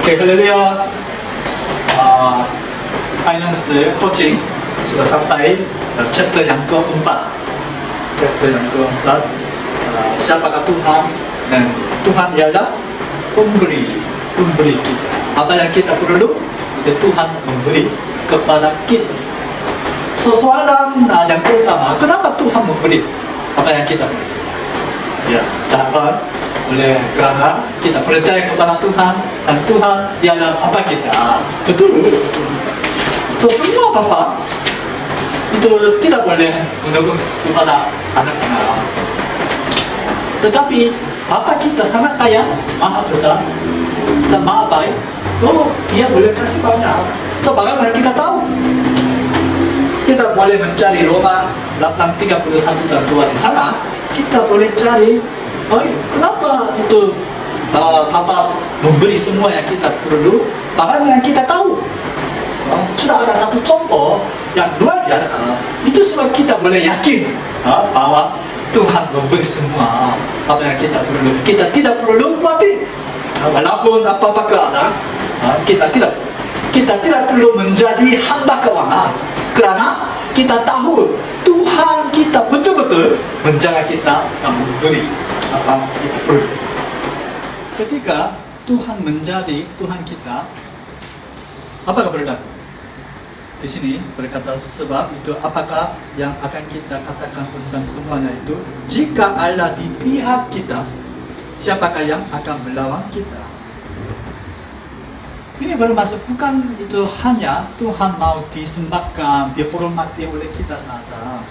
Oke, haleluya. Finance coaching sudah sampai chapter yang keempat. Chapter yang keempat, siapakah Tuhan? Dan Tuhan ialah pemberi kita. Apa yang kita perlu, itu Tuhan memberi kepada kita. So, soalan yang pertama, kenapa Tuhan memberi apa yang kita perlu? Ya, jawaban karena kita percaya kepada Tuhan, dan Tuhan ialah Bapa kita. Betul. So, semua Bapa itu tidak boleh mendukung kepada anak-anak. Tetapi Bapa kita sangat kaya, maha besar, dan maha baik. So, dia boleh kasih banyak. So, bagaimana kita tahu? Kita boleh mencari Roma 8:31 dan 2 di sana. Kita boleh cari, kenapa itu Bapa memberi semua yang kita perlu? Bagaimana kita tahu? Sudah ada satu contoh yang luar biasa. Itu sebab kita boleh yakin bahwa Tuhan memberi semua apa yang kita perlu. Kita tidak perlu khawatir. Walaupun apa-apa keadaan, kita tidak perlu menjadi hamba keuangan, karena kita tahu Tuhan kita betul-betul menjaga kita dan memberi apa kita perlu. Ketika Tuhan menjadi Tuhan kita, apakah berlaku? Di sini berkata, sebab itu apakah yang akan kita katakan tentang semuanya itu? Jika Allah di pihak kita, siapakah yang akan melawan kita? Ini bermaksud bukan itu hanya Tuhan mau disembahkan, dihormati oleh kita saja.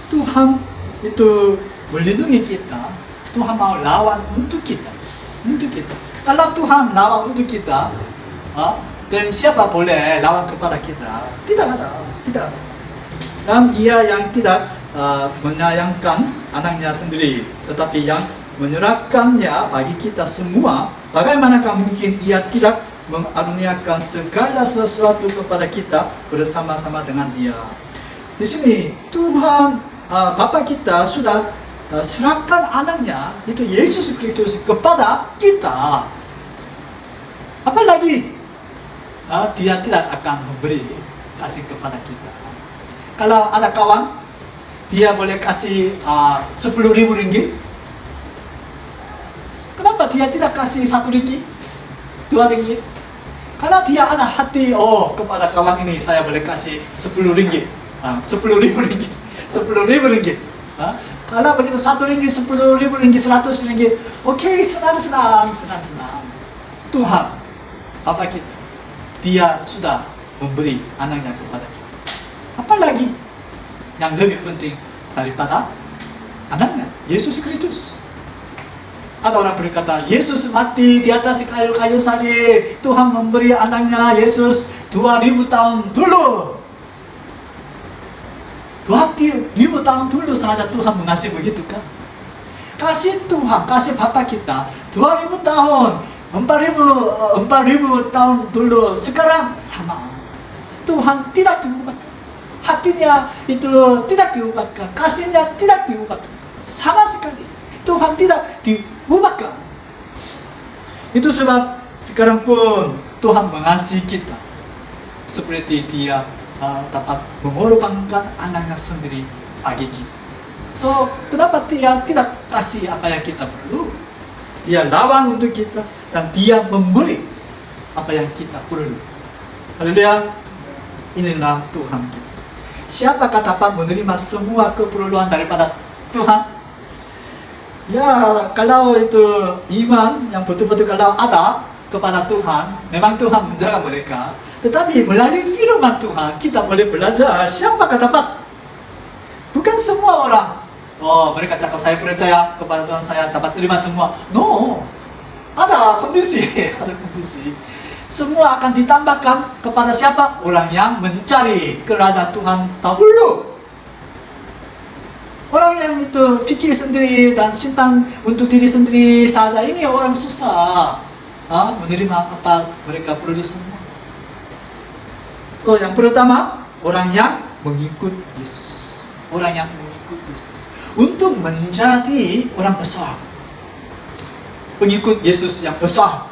Tuhan itu melindungi kita. Tuhan mau lawan untuk kita. Kalau Tuhan lawan untuk kita, dan siapa boleh lawan kepada kita? Tidak ada. Dan Ia yang tidak menyayangkan anaknya sendiri, tetapi yang menyerahkannya bagi kita semua, bagaimanakah mungkin Ia tidak mengaruniakan segala sesuatu kepada kita bersama-sama dengan Dia? Di sini Tuhan Bapa kita sudah serahkan anaknya, itu Yesus Kristus, kepada kita. Apalagi Dia tidak akan memberi kasih kepada kita. Kalau ada kawan, dia boleh kasih 10.000 ringgit. Kenapa dia tidak kasih 1 ringgit, 2 ringgit? Karena dia ada hati, kepada kawan ini saya boleh kasih 10 ringgit, 10.000 ringgit, 10.000 ringgit. Kalau begitu 1 ringgit, 10.000 ringgit, 100 ringgit, oke, senang. Tuhan, Bapa kita, Dia sudah memberi anaknya kepada kita. Apalagi yang lebih penting daripada anaknya, Yesus Kristus. Ada orang berkata, Yesus mati di atas kayu salib, Tuhan memberi anaknya Yesus 2000 tahun dulu. 2000 tahun dulu saja Tuhan mengasihi, begitu kan? Kasih Tuhan, kasih Bapa kita 2000 tahun, 4000 tahun dulu, sekarang sama. Tuhan tidak diubahkan. Hatinya itu tidak diubahkan, kasihnya tidak diubahkan. Sama sekali. Tuhan tidak diubahkan. Itu sebab sekarang pun Tuhan mengasihi kita seperti Dia dapat mengorbankan anaknya sendiri bagi kita. So, kenapa Dia tidak kasih apa yang kita perlu? Dia lawan untuk kita, dan Dia memberi apa yang kita perlu. Haleluya. Inilah Tuhan kita. Siapakah dapat menerima semua keperluan daripada Tuhan? Ya, kalau itu iman yang betul-betul kalau ada kepada Tuhan, memang Tuhan menjaga mereka. Tetapi melalui firman Tuhan, kita boleh belajar siapakah dapat. Bukan semua orang, mereka cakap saya percaya kepada Tuhan, saya dapat terima semua. No, ada kondisi. Semua akan ditambahkan kepada siapa? Orang yang mencari kerajaan Tuhan dahulu. Orang yang itu pikir sendiri dan simpan untuk diri sendiri saja, ini orang susah menerima apa mereka perlu semua. So, yang pertama, orang yang mengikut Yesus. Orang yang mengikut Yesus untuk menjadi orang besar, pengikut Yesus yang besar,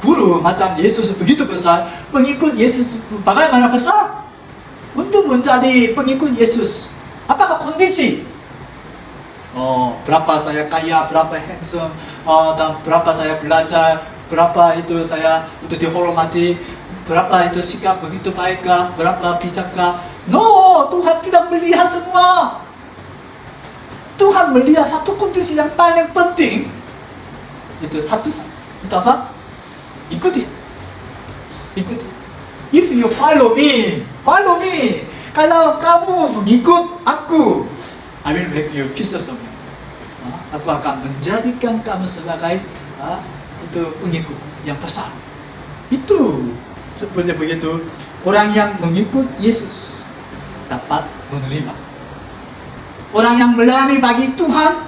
guru macam Yesus begitu besar, pengikut Yesus bagaimana besar? Untuk menjadi pengikut Yesus, apakah kondisi? Oh, berapa saya kaya, berapa handsome, dan berapa saya belajar, berapa itu saya itu dihormati, berapa itu sikap begitu baikkah, berapa bijakkah? No, Tuhan tidak melihat semua. Tuhan melihat satu kondisi yang paling penting. Itu satu, itu apa? Ikuti. If you follow me. Kalau kamu mengikut aku, I will make you fishers of men. Aku akan menjadikan kamu sebagai itu pengikut yang besar. Itu sebenarnya begitu. Orang yang mengikut Yesus dapat menerima. Orang yang melayani bagi Tuhan,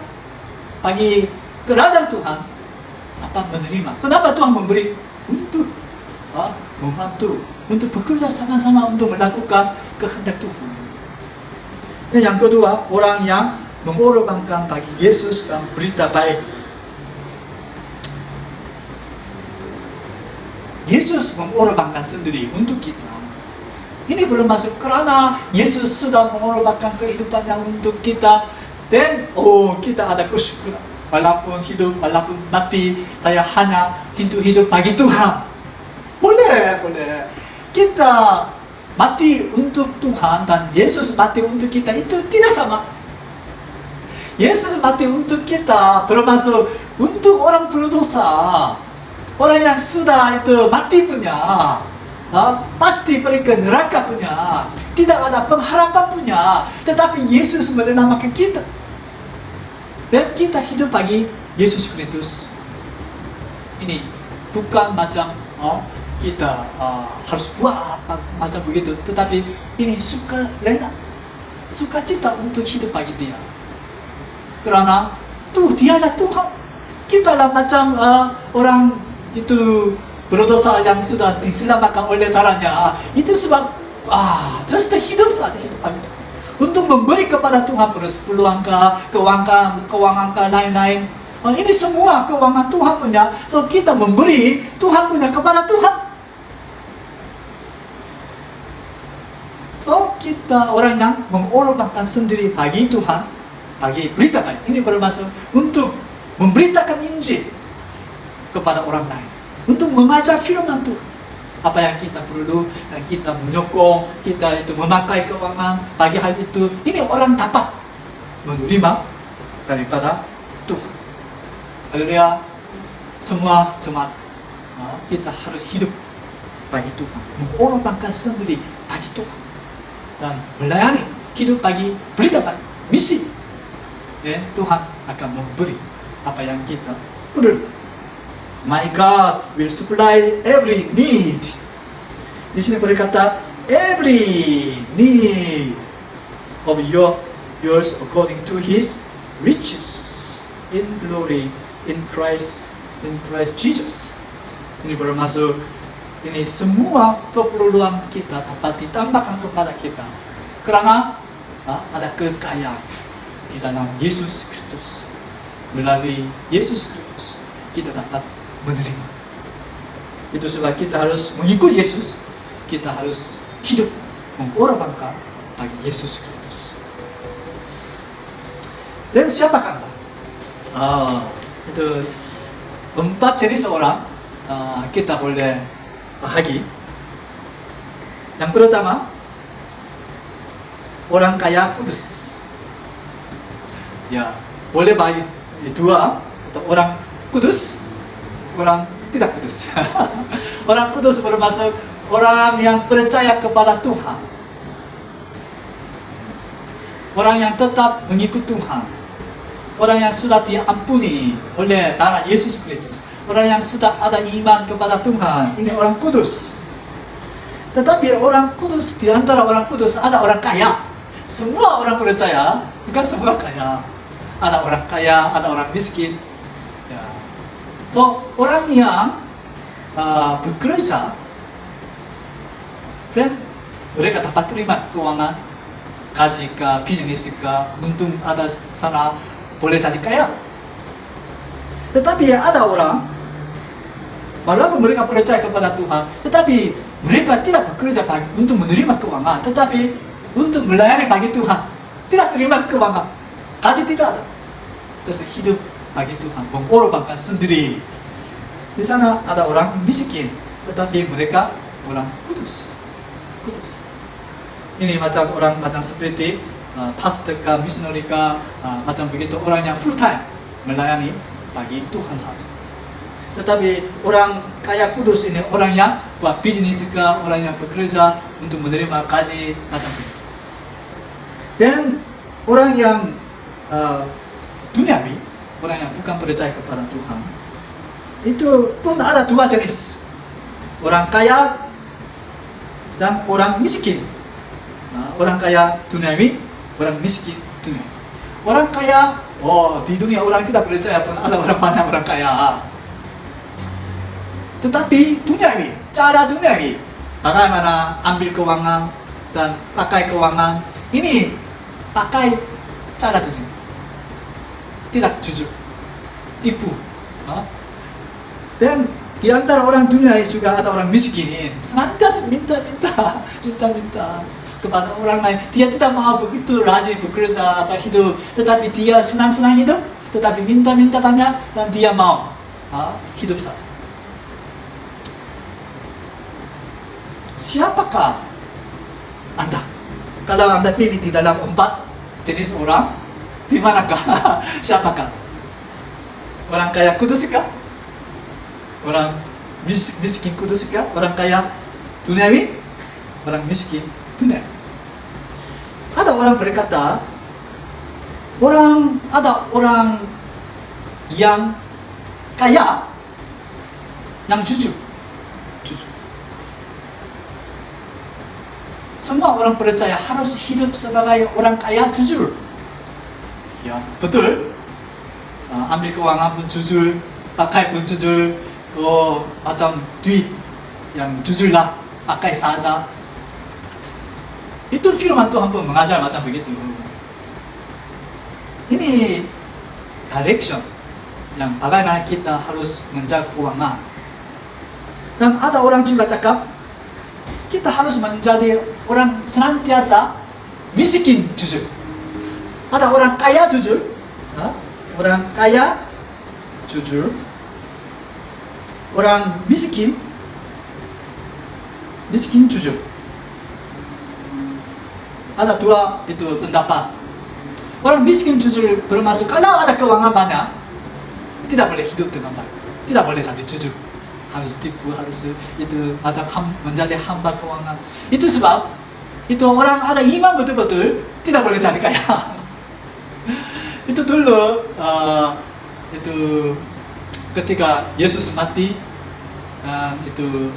bagi kerajaan Tuhan, dapat menerima. Kenapa Tuhan memberi? Untuk membantu, untuk bekerja sama-sama untuk melakukan kehendak Tuhan. Dan yang kedua, orang yang mengorbankan bagi Yesus dan berita baik. Yesus mengorbankan sendiri untuk kita. Ini belum masuk karena Yesus sudah mengorbankan kehidupannya untuk kita. Dan kita ada kesyukuran. Walaupun hidup, walaupun mati, saya hanya hidup bagi Tuhan. Boleh. Kita mati untuk Tuhan dan Yesus mati untuk kita, itu tidak sama. Yesus mati untuk kita, termasuk untuk orang berdosa. Orang yang sudah itu mati punya, pasti pergi ke neraka punya, tidak ada pengharapan punya. Tetapi Yesus menyelamatkan kita. Dan kita hidup bagi Yesus Kristus. Ini bukan macam kita harus buat macam begitu, tetapi ini suka rela, sukacita untuk hidup bagi Dia. Karena Dialah Tuhan. Kita lah macam orang itu berdosa yang sudah diselamatkan oleh darahnya. Itu sebab just hidup saja hidup bagi Tuhan. Untuk memberi kepada Tuhan peluang keuangan lain-lain. Ini semua keuangan Tuhan punya. So kita memberi Tuhan punya kepada Tuhan. So kita orang yang mengorbankan sendiri bagi Tuhan, bagi berita baik. Ini bermaksud untuk memberitakan Injil kepada orang lain, untuk mengajar firman Tuhan. Apa yang kita perlu, dan kita menyokong, kita itu memakai keuangan bagi hal itu. Ini orang dapat menerima daripada Tuhan. Haleluya. Semua jemaat, kita harus hidup bagi Tuhan, mengorbankan sendiri bagi Tuhan, dan melayani, hidup bagi berita baik, misi. Dan Tuhan akan memberi apa yang kita perlu. My God will supply every need. Di sini berkata every need of yours according to His riches in glory in Christ Jesus. Ini bermaksud ini semua keperluan kita dapat ditambahkan kepada kita karena ada kekayaan di dalam Yesus Kristus. Melalui Yesus Kristus kita dapat menerima. Itu sebab kita harus mengikut Yesus. Kita harus hidup mengorbankan bagi Yesus Kristus. Dan siapakah Anda? Itu 4 jenis orang kita boleh bahagi. Yang pertama, orang kaya kudus. Ya, boleh bagi 2 atau orang kudus, orang tidak kudus. Orang kudus bermaksud orang yang percaya kepada Tuhan, orang yang tetap mengikut Tuhan, orang yang sudah diampuni oleh darah Yesus Kristus, orang yang sudah ada iman kepada Tuhan. Ini orang kudus. Tetapi orang kudus, di antara orang kudus ada orang kaya. Semua orang percaya, bukan semua kaya. Ada orang kaya, ada orang miskin. Ya. So, orang yang bekerja dan mereka dapat terima keuangan, gaji kah, bisnis kah, untung ada sana, boleh jadi kaya. Tetapi ada orang walaupun mereka percaya kepada Tuhan, tetapi mereka tidak bekerja untuk menerima keuangan, tetapi untuk melayani bagi Tuhan. Tidak terima keuangan, gaji tidak ada. Terus hidup bagi Tuhan, mengorbankan sendiri. Di sana ada orang miskin, tetapi mereka orang kudus. Kudus. Ini macam orang macam seperti pastor kah, missionary kah, macam begitu, orang yang full time melayani bagi Tuhan saja. Tetapi orang kaya kudus ini orang yang buat bisnis kah, orang yang bekerja untuk menerima gaji macam begitu. Dan orang yang duniawi, orang yang bukan percaya kepada Tuhan, itu pun ada dua jenis. Orang kaya dan orang miskin. Orang kaya duniawi, orang miskin duniawi. Orang kaya, di dunia orang tidak percaya pun ada orang banyak orang kaya. Tetapi duniawi, cara duniawi, bagaimana ambil keuangan dan pakai keuangan, ini pakai cara dunia. Tidak jujur, tipu. Dan di antara orang dunia juga ada orang miskin, senantiasa minta kepada orang lain. Dia tidak mau begitu rajin bekerja atau hidup, tetapi dia senang-senang hidup, tetapi minta banyak dan dia mau hidup saja. Siapakah Anda? Kalau Anda pilih di dalam 4 jenis orang, di manakah? Siapakah? Orang kaya kuduskah? Orang miskin kuduskah? Orang kaya duniawi? Orang miskin duniawi. Ada orang berkata, ada orang yang kaya, yang jujur. Semua orang percaya harus hidup sebagai orang kaya jujur. Ya, betul. Ambil keuangan pun jujur, pakai pun jujur, macam duit yang jujurlah, pakai saja. Itu firman Tuhan pun mengajar macam begitu. Ini direction yang bagaimana kita harus menjaga keuangan. Dan ada orang juga cakap, kita harus menjadi orang senantiasa miskin jujur. Ada orang kaya jujur, orang kaya jujur, orang miskin jujur. Ada dua itu pendapat. Orang miskin jujur bermaksud kalau ada keuangan banyak, tidak boleh hidup dengan baik, tidak boleh jadi jujur, harus tipu, harus itu macam menjadi hamba keuangan. Itu sebab itu orang ada iman betul-betul tidak boleh jadi kaya. Itu dulu itu ketika Yesus mati, dan itu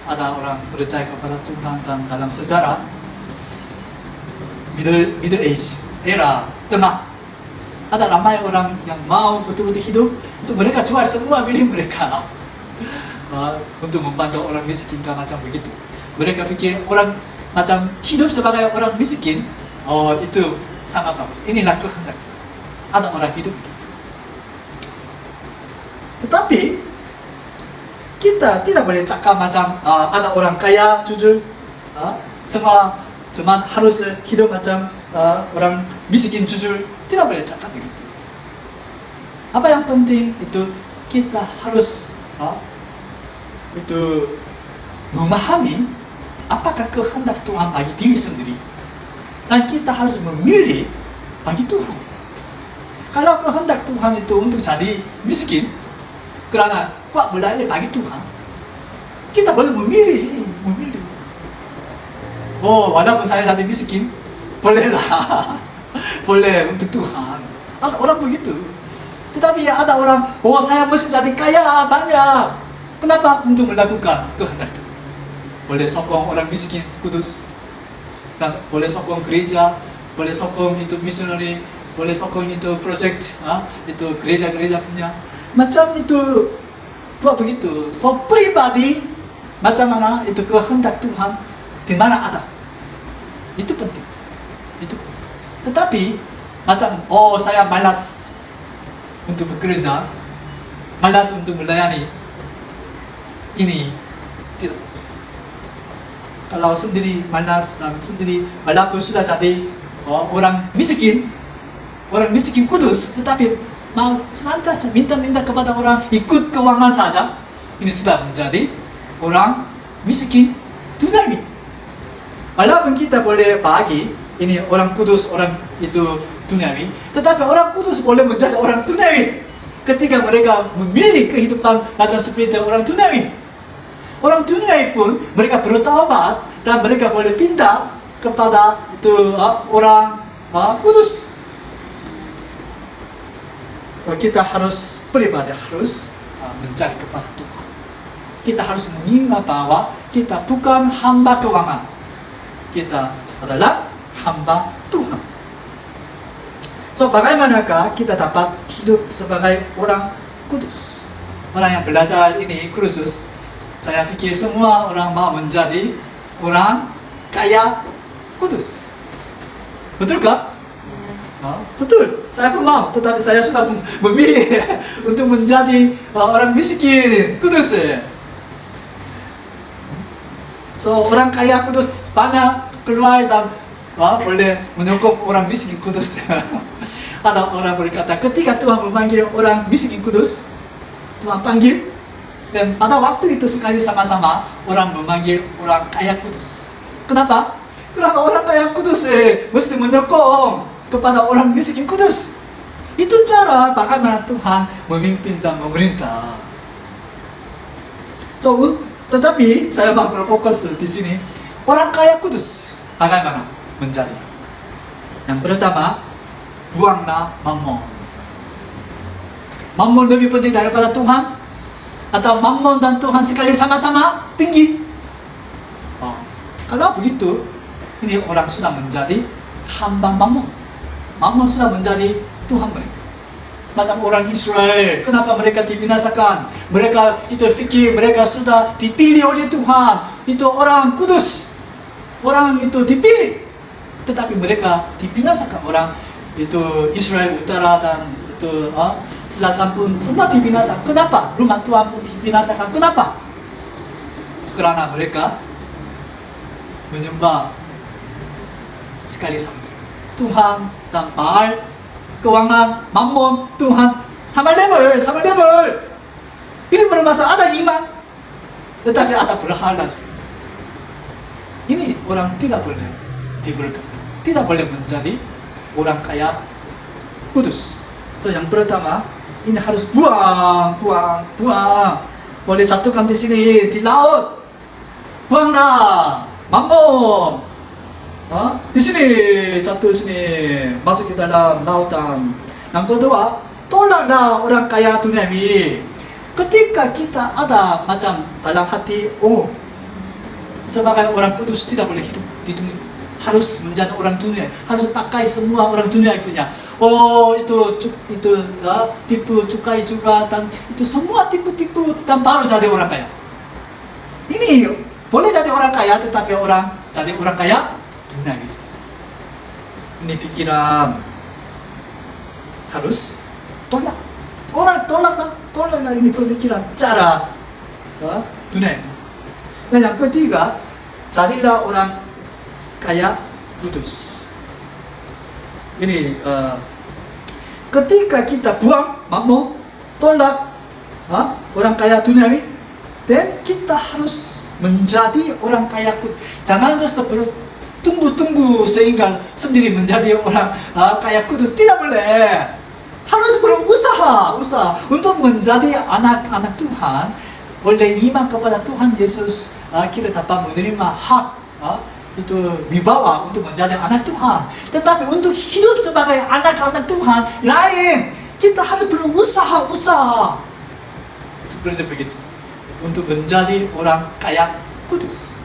ada orang percaya kepada Tuhan, dan dalam sejarah Middle Age, era tengah, ada ramai orang yang mau betul-betul hidup, itu mereka jual semua milik mereka untuk membantu orang miskin macam begitu. Mereka pikir orang macam hidup sebagai orang miskin, itu sangat bagus. Inilah kehendak. Ada orang hidup. Tetapi kita tidak boleh cakap macam ada orang kaya jujur, semua cuman harus hidup macam orang miskin jujur. Tidak boleh cakap begitu. Apa yang penting itu kita harus itu memahami apakah kehendak Tuhan bagi diri sendiri, dan kita harus memilih bagi Tuhan. Kalau kehendak Tuhan itu untuk jadi miskin karena Pak melayani bagi Tuhan, kita boleh memilih. Walaupun saya jadi miskin, bolehlah, boleh untuk Tuhan. Ada orang begitu. Tetapi ada orang, saya mesti jadi kaya banyak. Kenapa? Untuk melakukan kehendak itu. Boleh sokong orang miskin kudus, dan boleh sokong gereja, boleh sokong itu missionary, boleh sokong itu project, itu gereja-gereja punya. Macam itu buat begitu. So pribadi macam mana itu kehendak Tuhan di mana ada. Itu penting. Tetapi macam saya malas untuk bekerja, malas untuk melayani, ini tidak. Kalau sendiri malas dan sendiri walaupun sudah jadi orang miskin kudus, tetapi mau senantiasa minta-minta kepada orang ikut keuangan saja, ini sudah menjadi orang miskin duniawi. Walaupun kita boleh bagi ini orang kudus, orang itu duniawi, tetapi orang kudus boleh menjadi orang duniawi ketika mereka memilih kehidupan macam seperti orang duniawi. Orang duniawi pun mereka bertaubat dan mereka boleh pindah kepada itu orang kudus. Kita harus pribadi harus mencari kepada Tuhan. Kita harus mengingat bahwa kita bukan hamba keuangan. Kita adalah hamba Tuhan. So, bagaimanakah kita dapat hidup sebagai orang kudus? Orang yang belajar ini kursus, saya pikir semua orang mau menjadi orang kaya kudus. Betulkah? Betul, saya pun mau, tetapi saya sudah memilih untuk menjadi orang miskin kudus. So, orang kaya kudus banyak keluar dan boleh menyokong orang miskin kudus. Ada orang berkata, ketika Tuhan memanggil orang miskin kudus, Tuhan panggil, dan pada waktu itu sekali sama-sama orang memanggil orang kaya kudus. Kenapa? Karena orang kaya kudus mesti menyokong kepada orang miskin kudus. Itu cara bagaimana Tuhan memimpin dan memerintah. So, tetapi saya mau berfokus di sini. Orang kaya kudus bagaimana menjadi? Yang pertama, buanglah mammon. Mammon lebih penting daripada Tuhan? Atau mammon dan Tuhan sekali sama-sama tinggi? Kalau begitu, ini orang sudah menjadi hamba mammon. Mammon sudah menjadi Tuhan mereka. Macam orang Israel, kenapa mereka dibinasakan? Mereka itu fikir mereka sudah dipilih oleh Tuhan. Itu orang kudus. Orang itu dipilih. Tetapi mereka dibinasakan. Orang itu Israel utara dan itu selatan pun semua dibinasakan. Kenapa? Rumah Tuhan pun dibinasakan. Kenapa? Karena mereka menyembah sekali sama Tuhan dan Baal, keuangan, mammon, Tuhan sama level. Ini bermasalah, ada iman, tetapi ada berhala. Ini orang tidak boleh diberkati, tidak boleh menjadi orang kaya kudus. So, yang pertama, ini harus buang. Boleh jatuhkan di sini, di laut. Buanglah, mammon. Di sini, jatuh sini, masuk ke dalam lautan. Yang kedua, tolaklah orang kaya duniawi. Ketika kita ada macam dalam hati, sebagai orang kudus tidak boleh hidup di dunia. Harus menjadi orang dunia, harus pakai semua orang dunia punya. Tipu cukai juga, dan itu semua tipu-tipu dan baru jadi orang kaya. Ini boleh jadi orang kaya, tetapi jadi orang kaya duniawi saja. Ini pikiran harus tolak. Orang tolaklah ini pemikiran cara dunia. Dan yang ketiga, carilah orang kaya kudus. Ini ketika kita buang mammon, tolak orang kaya duniawi, dan kita harus menjadi orang kaya kudus. Jangan just tunggu sehingga sendiri menjadi orang kaya kudus. Tidak boleh. Harus berusaha untuk menjadi anak-anak Tuhan. Oleh iman kepada Tuhan Yesus, kita dapat menerima hak itu wibawa untuk menjadi anak Tuhan. Tetapi untuk hidup sebagai anak-anak Tuhan lain, kita harus berusaha. Seperti begitu. Untuk menjadi orang kaya kudus,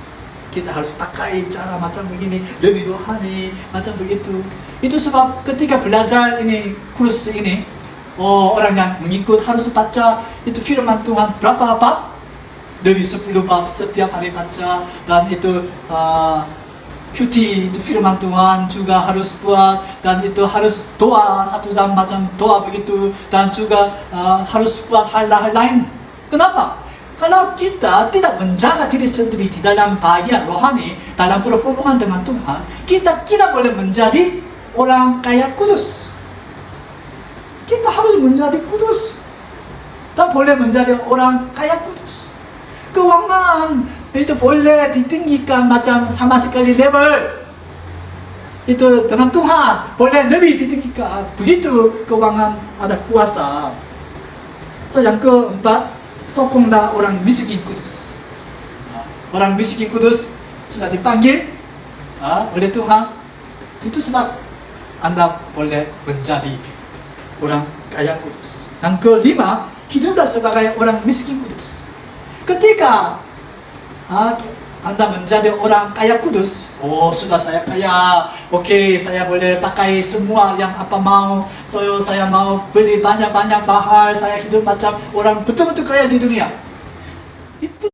kita harus pakai cara macam begini, lebih rohani, macam begitu. Itu sebab ketika belajar ini, kursus ini, orang yang mengikut harus baca itu firman Tuhan berapa bab? Lebih 10 bab setiap hari baca. Dan itu cuti itu firman Tuhan juga harus buat. Dan itu harus doa 1 jam macam doa begitu. Dan juga harus buat hal lain. Kenapa? Kalau kita tidak menjaga diri sendiri di dalam bahagia rohani, dalam berhubungan dengan Tuhan, kita tidak boleh menjadi orang kaya kudus. Kita harus menjadi kudus. Tak boleh menjadi orang kaya kudus. Keuangan itu boleh ditinggikan macam sama sekali level. Itu dengan Tuhan boleh lebih ditinggikan. Begitu keuangan ada kuasa. So yang keempat, sokonglah orang miskin kudus. Orang miskin kudus sudah dipanggil oleh Tuhan. Itu sebab Anda boleh menjadi orang kaya kudus. Yang kelima, hiduplah sebagai orang miskin kudus. Ketika Anda menjadi orang kaya kudus, oh sudah saya kaya, oke, saya boleh pakai semua yang apa mau, so saya mau beli banyak-banyak mahal, saya hidup macam orang betul-betul kaya di dunia. Itu